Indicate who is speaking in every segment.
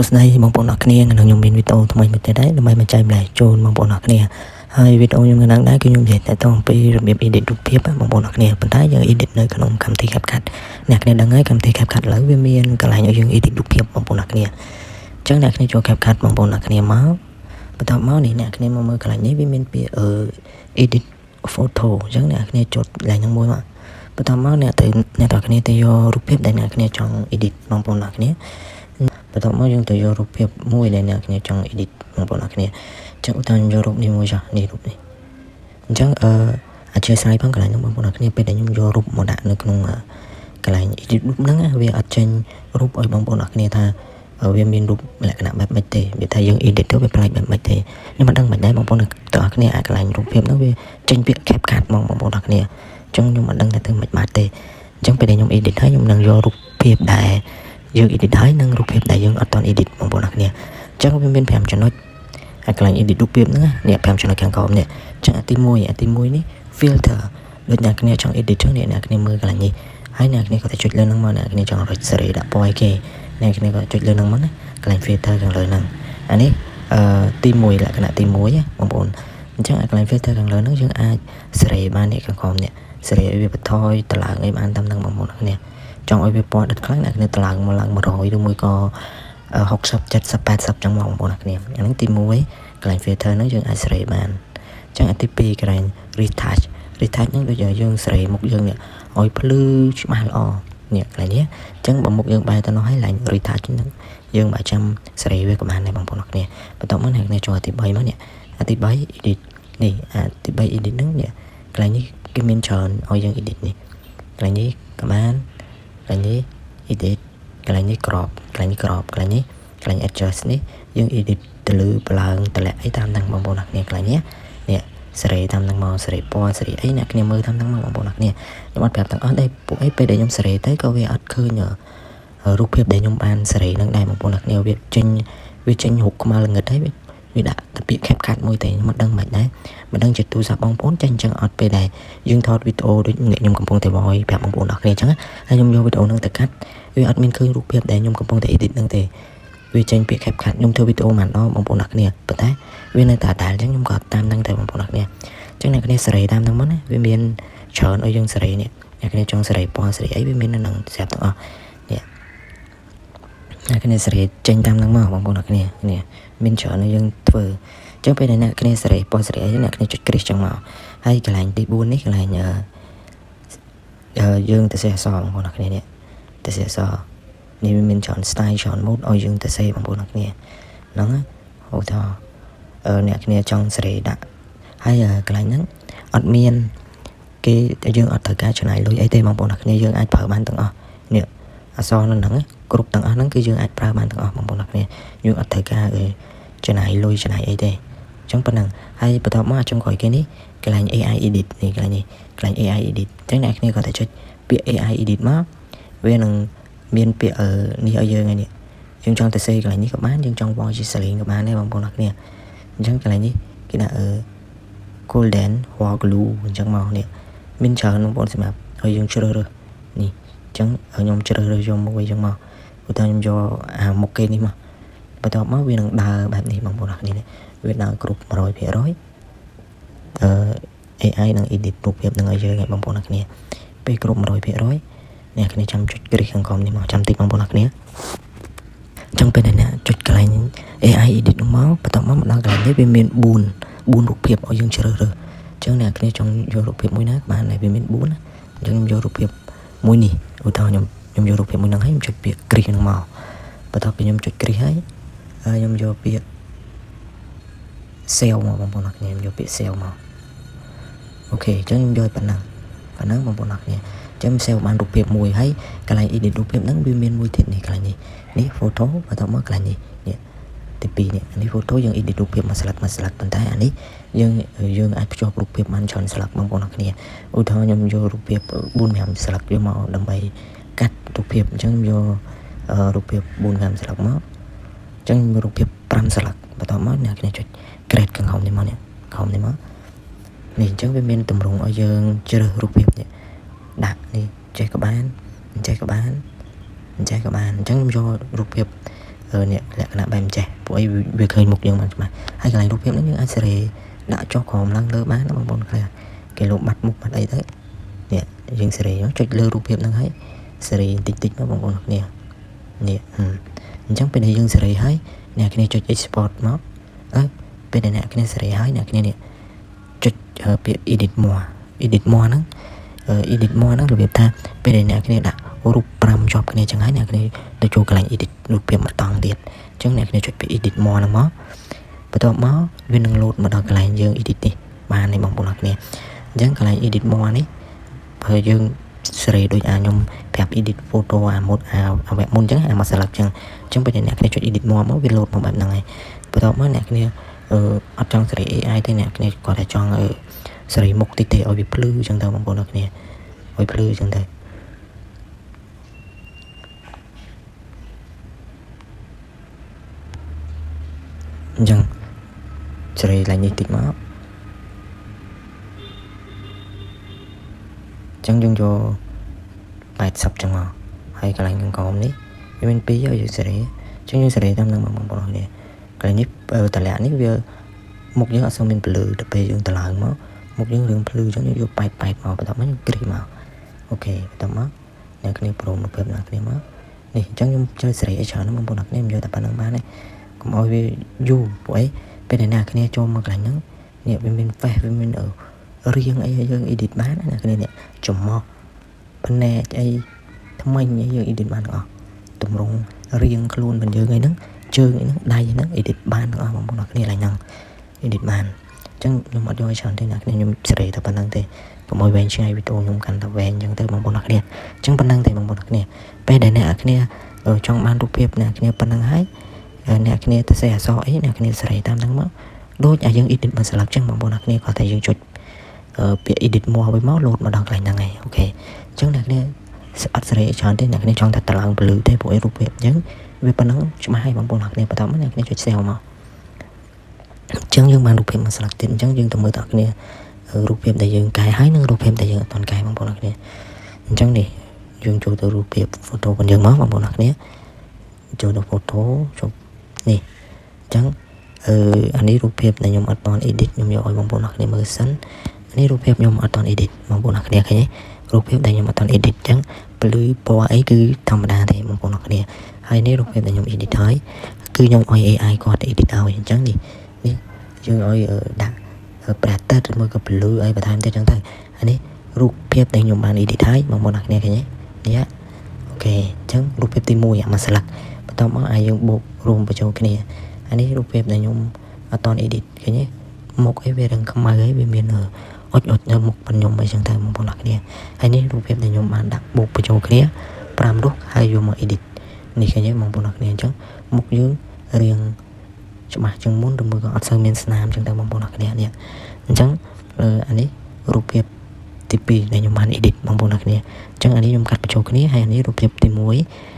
Speaker 1: ស្ដីបងប្អូនអរគ្នាក្នុងខ្ញុំមានវីដេអូថ្មីមួយទៀតដែរដើម្បីបញ្ចែកម្លែកជូនបងប្អូនអរគ្នាហើយវីដេអូខ្ញុំក្នុងដែរគឺខ្ញុំនិយាយតែអំពីរបៀប edit រូបភាពបងប្អូនអរគ្នាប៉ុន្តែយើង edit នៅក្នុងកម្មវិធី CapCut អ្នកគ្នាដឹងហើយកម្មវិធី CapCut ឥឡូវវាមានកន្លែងឲ្យយើង edit រូបភាពបងប្អូនអរគ្នាអញ្ចឹងអ្នកគ្នាចូល CapCut បងប្អូនអរគ្នាមកបន្ទាប់មកនេះអ្នកគ្នាមកមើលកន្លែងនេះវាមានពាក្យedit photo អញ្ចឹងអ្នកគ្នាចុចកន្លែងហ្នឹងមួយមកបន្ទាប់មកអ្នកទាំងគ្នាទៅយករូបភាពដែលអ្នកគ្នាចង់ edit បងប្អូនអរគ្នាបន្ទាប់មកយើងទៅយករូបភាពមួយដែលអ្នកគ្នាចង់ edit បងប្អូនអរគ្នាអញ្ចឹងឧទាហរណ៍ខ្ញុំយករូបនេះមួយចុះនេះរូបនេះអញ្ចឹងអធិស្ឋានផងកន្លែងហ្នឹងបងប្អូនអរគ្នាពេលដែលខ្ញុំយករូបមកដាក់នៅក្នុងកន្លែង edit រូបហ្នឹងវាអត់ចេញរូបឲ្យបងប្អូនអរគ្នាថាវាមានរូបលក្ខណៈបែបម៉េចទេវាថាយើង edit ទៅវាប្លែកបែបម៉េចទេខ្ញុំមិនដឹងមិនដែរបងប្អូនទាំងអស់គ្នាអាកន្លែងរូបភាពហ្នឹងវាចេញពាក្យ CapCut បងប្អូនអរគ្នាអញ្ចឹងខ្ញុំមិនដឹងថាធ្វើមិនបាត់ទេអញ្ចឹងពេលដែលខ្ញុំ edit ហើយខ្ញុំនឹងយករូបភាពដែលយើង edit ហើយនិងរូបភាពដែលយើងអត់ទាន់ edit បងប្អូនអរគ្នាអញ្ចឹងវាមាន5ចំណុចហើយកន្លែង edit រូបភាពហ្នឹងនេះ5ចំណុចខាងក្រោមនេះអញ្ចឹងទី1នេះ filter ដូចអ្នកគ្នាចង់ edit ចឹងអ្នកគ្នាមើលកន្លែងនេះហើយអ្នកគ្នាក៏តែចុចលើហ្នឹងមកអ្នកគ្នាចង់រចសេរីដាក់ពណ៌ឲ្យគេអ្នកគ្នាក៏ចុចលើហ្នឹងមកណាកន្លែង filter ខាងលើហ្នឹងអានេះទី1លក្ខណៈទី1បងប្អូនអញ្ចឹងកន្លែង filter ខាងលើហ្នឹងយើងអាចសេរីបាននេះខាងក្រោមនេះសេរីឲ្យវាបន្ថយតម្លើងអីបានតាមហ្នឹងបងប្អូនគ្នាចង់ឲ្យវាពណ៌ដិតខ្លាំងអ្នកគ្នាតម្លើងមកឡើង100ឬមួយក៏60 70 80ចឹងបងប្អូនគ្នាអានេះទី1កន្លែង filter ហ្នឹងយើងអាចសេរីបានអញ្ចឹងទី2កន្លែង retouch ហ្នឹងដូចយើងសេរីមុខយើងនេះឲ្យភ្លឺច្បាស់ល្អនេះកន្លែងនេះអញ្ចឹងបើមុខយើងបែរទៅនោះហើយឡើង retouch ហ្នឹងយើងបើចាំសេរីវាក៏បានដែរបងប្អូនគ្នាបន្ទាប់មកអ្នកគ្នាចូលទី3មកនេះទី3 edit នេះទី3 edit ហ្នឹងនេះកន្លែងនេះគេមានច្រើនឲ្យយើង edit នេះកន្លែងនេះក៏បានកន្លែងនេះ edit កន្លែងនេះ crop កន្លែងនេះ crop កន្លែងនេះកន្លែង adjust នេះយើង edit ទៅលើបឡើងតម្លាក់អីតាមហ្នឹងបងប្អូនគ្នាកន្លែងនេះសេរីតាមហ្នឹងមកសេរីពណ៌សេរីអីអ្នកគ្នាមើលតាមហ្នឹងមកបងប្អូនគ្នាខ្ញុំអត់ប្រាប់ទាំងអស់ដែរពួកអីពេលដែលខ្ញុំសេរីទៅក៏វាអត់ឃើញរូបភាពដែលខ្ញុំបានសេរីហ្នឹងដែរបងប្អូនគ្នាវាចេញរូបខ្មៅល្ងិតហើយវាដាក់តែពាក្យ CapCut មួយតែខ្ញុំមិនដឹងមិនដែរមិនដឹងជាទូរស័ព្ទបងប្អូនចេញអញ្ចឹងអត់ពេលដែលយើងថតវីដេអូដូចខ្ញុំកំពុងតែវយប្រាប់បងប្អូនអរគ្នាអញ្ចឹងហើយខ្ញុំយកវីដេអូហ្នឹងទៅកាត់វាអត់មានឃើញរូបភាពដែលខ្ញុំកំពុងតែ edit ហ្នឹងទេវាចេញពាក្យ CapCut ខ្ញុំធ្វើវីដេអូមិនដល់បងប្អូនអរគ្នាប៉ុន្តែវានៅតែដាល់អញ្ចឹងខ្ញុំក៏តាមហ្នឹងតែបងប្អូនអរគ្នាអញ្ចឹងអ្នកគ្នាសេរីតាមហ្នឹងមកណាវាមានច្រើនឲ្យយើងសេរីនេះអ្នកគ្នាចង់សេរីពណ៌សេរីអីវាមាននៅនឹងស្រាប់ទាំងអស់នេះអ្នកគ្នាសេរីចេញតាមហ្នឹងមកបងប្អូនអរគ្នានេះមានច្រើនឲ្យយើងធ្វើអញ្ចឹងពេលដែលអ្នកគ្នាសេរីពណ៌សេរីអីអ្នកគ្នាចុចគ្រីសចឹងមកហើយកន្លែងទី4នេះកន្លែងយើងទៅសេះអក្សរបងប្អូនអរគ្នានេះទៅសេះអក្សរនេះវាមានច្រើន style ច្រើន mode ឲ្យយើងទៅសេះបងប្អូនអរគ្នាហ្នឹងហៅថាអ្នកគ្នាចង់សេរីដាក់ហើយកន្លែងហ្នឹងអត់មានគេយើងអត់ត្រូវការចំណាយលុយអីទេបងប្អូនអរគ្នាយើងអាចប្រើបានទាំងអស់នេះអក្សរនៅហ្នឹងគ្រប់ទាំងអស់ហ្នឹងគឺយើងអាចប្រើបានទាំងអស់បងប្អូនអរគ្នាយើងអត់ត្រូវការចំណាយលុយចំណាយអីទេអញ្ចឹងប៉ុណ្ណឹងហើយបន្ទាប់មកចុងក្រោយគេនេះកន្លែង AI edit នេះកន្លែងនេះកន្លែង AI edit អញ្ចឹងអ្នកគ្នាក៏តែចុចពាក្យ AI edit មកវានឹងមានពាក្យនេះឲ្យយើងហើយនេះយើងចង់ទៅសេកន្លែងនេះក៏បានយើងចង់វល់ជាសលេងក៏បានដែរបងប្អូនអរគ្នាអញ្ចឹងកន្លែងនេះគេដាក់golden wall glue អញ្ចឹងមកនេះមានច្រើនបងប្អូនសម្រាប់ឲ្យយើងជ្រើសរើសនេះអញ្ចឹងខ្ញុំជ្រើសរើសយកមួយអញ្ចឹងមកឧទាហរណ៍ខ្ញុំយកមុខគេនេះមកបន្ទាប់មកវានឹងដើរបែបនេះបងប្អូនអរគ្នាវាដើរគ្រប់ 100% AI នឹង edit រូបភាពនឹងឲ្យយើងឲ្យបងប្អូនអរគ្នាពេលគ្រប់ 100% អ្នកគ្នាចាំចុចគ្រីសខាងក្រោមនេះមកចាំតិចបងប្អូនអរគ្នាចង់ពេលអ្នកចុចកន្លែង AI edit នោះមកបន្ទាប់មកដល់កន្លែងនេះវាមាន4រូបភាពឲ្យយើងជ្រើសរើសអញ្ចឹងអ្នកគ្នាចង់យករូបភាពមួយណាបានតែវាមាន4អញ្ចឹងខ្ញុំយករូបភាពមួយនេះឧទាហរណ៍ខ្ញុំយករូបភាពមួយហ្នឹងហើយខ្ញុំចុចពាក្យគ្រីសហ្នឹងមកបន្ទាប់ពីខ្ញុំចុចគ្រីសហើយខ្ញុំយកពាក្យ sale មកបងប្អូនអរគ្នាខ្ញុំយកពាក្យ sale មកអូខេអញ្ចឹងខ្ញុំយកប៉ុណ្ណឹងបងប្អូនអរគ្នាចាំ save បានរូបភាពមួយហើយកន្លែង edit រូបភាពហ្នឹងវាមានមួយទៀតនេះកន្លែងនេះ photo បន្ទាប់មកកន្លែងនេះទី2នេះអានេះ photo យើង edit រូបភាពមួយស្លឹកប៉ុន្តែអានេះយើងអាចភ្ជាប់រូបភាពបានច្រើនស្លឹកបងប្អូនអរគ្នាឧទាហរណ៍ខ្ញុំយករូបភាព 4-5 ស្លឹកយកមកដើម្បីកាត់រូបភាពអញ្ចឹងខ្ញុំយករូបភាព 4-5 ស្លឹកមកអញ្ចឹងរូបភាព 5 ស្លឹកបន្ទាប់មកអ្នកគ្នាចុច create ខាងក្រោមនេះមកនេះក្រោមនេះមកនេះអញ្ចឹងវាមានតម្រង់ឲ្យយើងជ្រើសរូបភាពនេះដាក់នេះចេះក៏បានចេះក៏បានអញ្ចឹងខ្ញុំយករូបភាព nè lẽ cái nào bài mình chạy buổi việc khơi mục dương mà hay cái nàyรูปភាពnó như anh sẽ đã cho còn lăng lơ bán nó bằng bọn cái lỗ mặt mục mặt ấy đấy nè dương sẽ nó chụp lơรูปភាពnó thấy sẽ tích tích nó bằng bọn nè nè chẳng bên đây dương sẽ thấy nè cái này chụp export nó bên đây nè cái này sẽ thấy nè cái này nè chụp edit more nó edit more nó là việc ta bên đây nè cái này đãรูปpram job cái này chẳng hạn nè cái này tôi cho cái này editรูปភាពmặt toàn tiệt chẳng nè cái này chụp edit more nó mó bắt đầu mó viên năng load mà đòi cái này dương edit đi mà này bằng bộ lạc nè chẳng cái này edit more này thời dương sẽ đôi nhung phép edit photo một vẽ môn chẳng mà sẽ lập chẳng bây giờ nè cái này chụp edit more mó viên load một bạn này bắt đầu mó nè cái này ở trong sẽ AI thế nè cái này có thể chọn sẽ mục tiêu ở việc blue chẳng đâu bằng bộ lạc nè ở blue chẳng đâu chẳng sẽ là như tích máu chẳng dùng cho bài sập chẳng mà hay cái này còn đấy mình bây giờ sẽ chẳng như sẽ tam năng bằng bộ này cái này tại lẽ này bây một những ở sau mình blue đặc biệt dùng tại lại máu một những đường blue giống như vô bài màu và tao mấy cái màu ok tao máu này cái này pro một phép là cái máu này chẳng như chơi sẽ chờ nó bằng bộ này em vô tập bản năng ba này cũng ôi về du buổi bên này nè cái này cho mà cái nhẫn nè bên phê bên ở riêng ấy dương edit bán nè cái này nè chùm mò bên này ấy thông minh ấy dương edit bán nữa tụm rung riêng luôn mình dương ấy nó chơi ấy nó đây nó edit bán nữa mà một cái này là nhẫn edit bán chẳng nhưng mà do chọn thế nào cái này nhưng sẽ tập bản năng thì cũng ôi bên chơi video nhưng cần tập về nhưng tới bằng một cái này chẳng bản năng thì bằng một cái này bên này nè cái này ở trong banรูปភាពnè cái này bản năng hái nè cái này ta sẽ so ấy nè cái này sẽ tam năng máu đôi dương edit mà sẽ lập chẳng bằng bộ này có thể dương chuột bị edit mua với máu lột mà đọc lại này ok chẳng nè cái này sẽ chọn thế nè cái này chọn thật là blue để bộรูปភាពchẳng về phần nó chúng hay bằng bộ này bắt đầu cái này chuột xèo mà chẳng dương bằngรูปភាពmà sẽ lập tiền chẳng dương tầm mưa tạc nèรูปភាពtại dương cài hái nữaรูปភាពtại dương toàn cài bằng bộ này chẳng đi dương chuột từรูปភាពphoto còn dương máu bằng bộ này chuột được photo chụp nè chẳngอันนี้รูปភាពដែលខ្ញុំអត់តន់ edit ខ្ញុំយកឲ្យបងប្អូនអរគ្នាមើលសិននេះរូបភាពខ្ញុំអត់តន់ edit បងប្អូនអរគ្នាឃើញទេរូបភាពដែលខ្ញុំអត់តន់ edit ចឹងពលឺពណ៌អីគឺធម្មតាទេបងប្អូនអរគ្នាហើយនេះរូបភាពដែលខ្ញុំ edit ហើយគឺខ្ញុំឲ្យ AI គាត់ edit ឲ្យអញ្ចឹងនេះយើងឲ្យដាក់ប្រតិទិនមួយក៏ពលឺអីបន្ថែមទៀតចឹងទៅហើយនេះរូបភាពដែលខ្ញុំបាន edit ហើយបងប្អូនអរគ្នាឃើញទេនេះអូខេអញ្ចឹងរូបភាពទី1មួយស្លាកបន្ទាប់មកឲ្យយើងបូករួមបញ្ចូលគ្នាอันนี้รูปភាពដែលខ្ញុំអត់តន់ edit ឃើញទេមុខអីវារឹងខ្មៅហើយវាមានអុចនៅមុខខ្ញុំអីចឹងទៅបងប្អូនអរគ្នាហើយនេះរូបភាពដែលខ្ញុំបានដាក់បូកបញ្ចូលគ្នា5រូបហើយយកមក edit នេះឃើញទេបងប្អូនអរគ្នាអញ្ចឹងមុខយើងរៀងច្បាស់ជាងមុនឬមួយក៏អត់សូវមានស្នាមចឹងទៅបងប្អូនអរគ្នានេះអញ្ចឹងអានេះរូបភាពទី2ដែលខ្ញុំបាន edit បងប្អូនអរគ្នាអញ្ចឹងអានេះខ្ញុំកាត់បញ្ចូលគ្នាហើយអានេះរូបភាពទី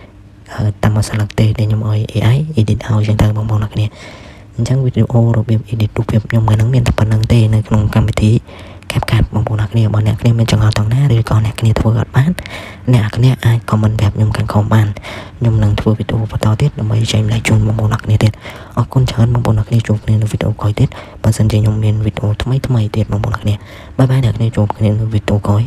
Speaker 1: 1តាមស្លាកទេដែលខ្ញុំឲ្យ AI edit ឲ្យចឹងទៅបងប្អូនអរគ្នាអញ្ចឹងវីដេអូរបៀប edit រូបភាពខ្ញុំហ្នឹងមានតែប៉ុណ្្នឹងទេនៅក្នុងកម្មវិធី CapCut បងប្អូនអរគ្នាបើអ្នកគ្នាមានចង្អុលតង់ណាឬក៏អ្នកគ្នាធ្វើអត់បានអ្នកគ្នាអាច comment ប្រាប់ខ្ញុំខាងក្រោមបានខ្ញុំនឹងធ្វើវីដេអូបន្តទៀតដើម្បីចែករំលែកជូនបងប្អូនអរគ្នាទៀតអរគុណច្រើនបងប្អូនអរគ្នាជួបគ្នានៅវីដេអូក្រោយទៀតបើសិនជាខ្ញុំមានវីដេអូថ្មីទៀតបងប្អូនអរគ្នាបាយបាយអ្នកគ្នាជួបគ្នានៅវីដេអូក្រោយ